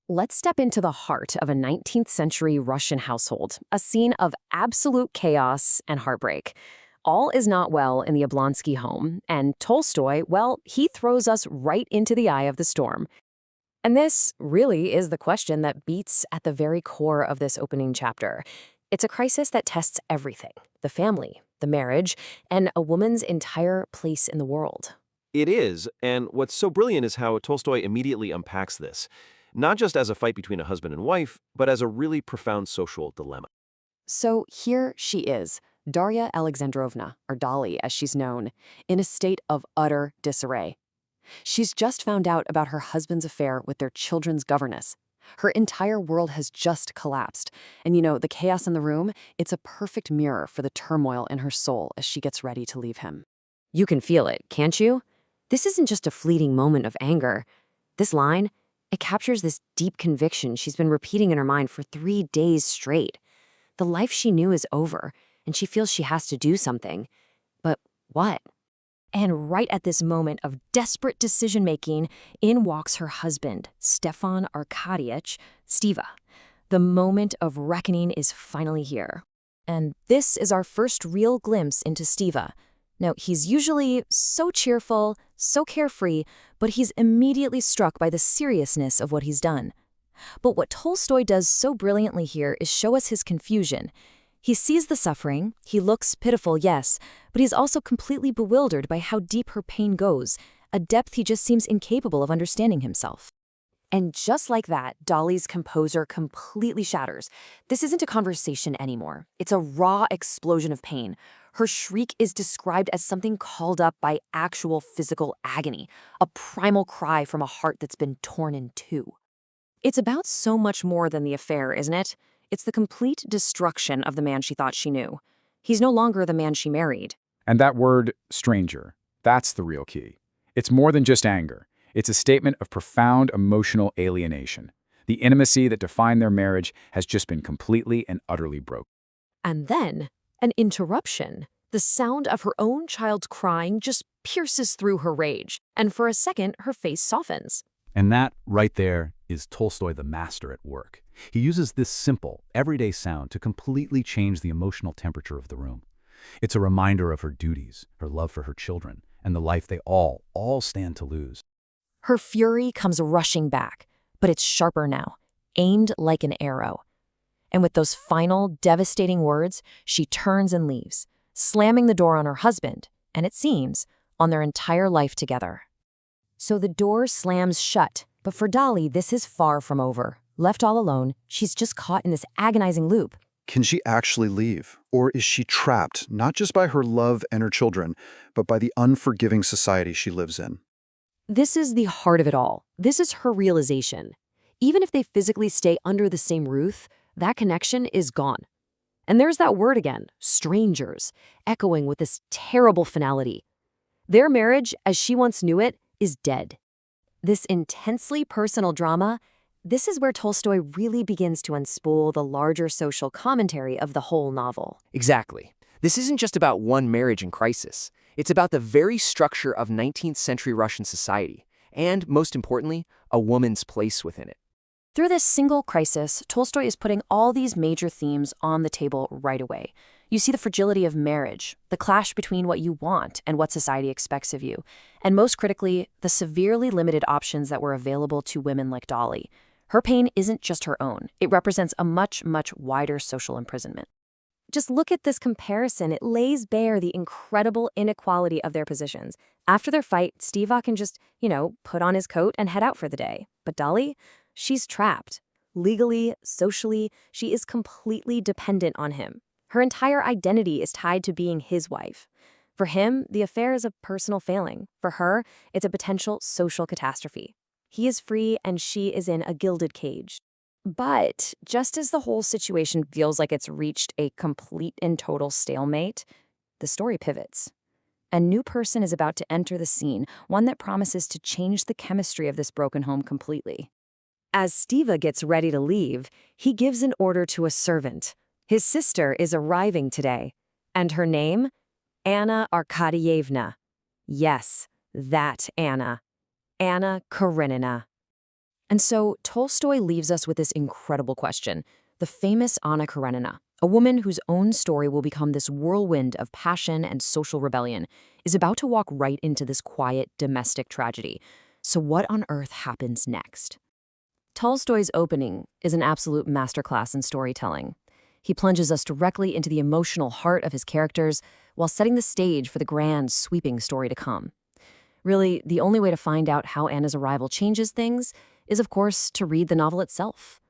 Let's step into the heart of a 19th century Russian household, a scene of absolute chaos and heartbreak. All is not well in the Oblonsky home, and Tolstoy, well, he throws us right into the eye of the storm. And this really is the question that beats at the very core of this opening chapter. It's a crisis that tests everything: the family, the marriage, and a woman's entire place in the world. It is, and what's so brilliant is how Tolstoy immediately unpacks this, not just as a fight between a husband and wife, but as a really profound social dilemma. So here she is, Darya Alexandrovna, or Dolly as she's known, in a state of utter disarray. She's just found out about her husband's affair with their children's governess. Her entire world has just collapsed. And the chaos in the room, it's a perfect mirror for the turmoil in her soul as she gets ready to leave him. You can feel it, can't you? This isn't just a fleeting moment of anger. This line, it captures this deep conviction she's been repeating in her mind for 3 days straight. The life she knew is over, and she feels she has to do something. But what? And right at this moment of desperate decision-making, in walks her husband, Stepan Arkadyevitch, Steva. The moment of reckoning is finally here. And this is our first real glimpse into Steva. Now, he's usually so cheerful, so carefree, but he's immediately struck by the seriousness of what he's done. But what Tolstoy does so brilliantly here is show us his confusion. He sees the suffering, he looks pitiful, yes, but he's also completely bewildered by how deep her pain goes, a depth he just seems incapable of understanding himself. And just like that, Dolly's composure completely shatters. This isn't a conversation anymore. It's a raw explosion of pain. Her shriek is described as something called up by actual physical agony, a primal cry from a heart that's been torn in two. It's about so much more than the affair, isn't it? It's the complete destruction of the man she thought she knew. He's no longer the man she married. And that word, stranger, that's the real key. It's more than just anger. It's a statement of profound emotional alienation. The intimacy that defined their marriage has just been completely and utterly broken. And then, an interruption. The sound of her own child crying just pierces through her rage, and for a second, her face softens. And that, right there, is Tolstoy the master at work. He uses this simple, everyday sound to completely change the emotional temperature of the room. It's a reminder of her duties, her love for her children, and the life they all stand to lose. Her fury comes rushing back, but it's sharper now, aimed like an arrow. And with those final, devastating words, she turns and leaves, slamming the door on her husband, and it seems, on their entire life together. So the door slams shut, but for Dolly, this is far from over. Left all alone, she's just caught in this agonizing loop. Can she actually leave? Or is she trapped, not just by her love and her children, but by the unforgiving society she lives in? This is the heart of it all. This is her realization. Even if they physically stay under the same roof, that connection is gone. And there's that word again, strangers, echoing with this terrible finality. Their marriage, as she once knew it, is dead. This intensely personal drama, this is where Tolstoy really begins to unspool the larger social commentary of the whole novel. Exactly. This isn't just about one marriage in crisis. It's about the very structure of 19th century Russian society, and, most importantly, a woman's place within it. Through this single crisis, Tolstoy is putting all these major themes on the table right away. You see the fragility of marriage, the clash between what you want and what society expects of you, and most critically, the severely limited options that were available to women like Dolly. Her pain isn't just her own. It represents a much, much wider social imprisonment. Just look at this comparison. It lays bare the incredible inequality of their positions. After their fight, Steva can just, put on his coat and head out for the day. But Dolly, she's trapped. Legally, socially, she is completely dependent on him. Her entire identity is tied to being his wife. For him, the affair is a personal failing. For her, it's a potential social catastrophe. He is free and she is in a gilded cage. But just as the whole situation feels like it's reached a complete and total stalemate, the story pivots. A new person is about to enter the scene, one that promises to change the chemistry of this broken home completely. As Steva gets ready to leave, he gives an order to a servant. His sister is arriving today, and her name? Anna Arkadyevna. Yes, that Anna. Anna Karenina. And so Tolstoy leaves us with this incredible question. The famous Anna Karenina, a woman whose own story will become this whirlwind of passion and social rebellion, is about to walk right into this quiet domestic tragedy. So what on earth happens next? Tolstoy's opening is an absolute masterclass in storytelling. He plunges us directly into the emotional heart of his characters while setting the stage for the grand, sweeping story to come. Really, the only way to find out how Anna's arrival changes things is, of course, to read the novel itself.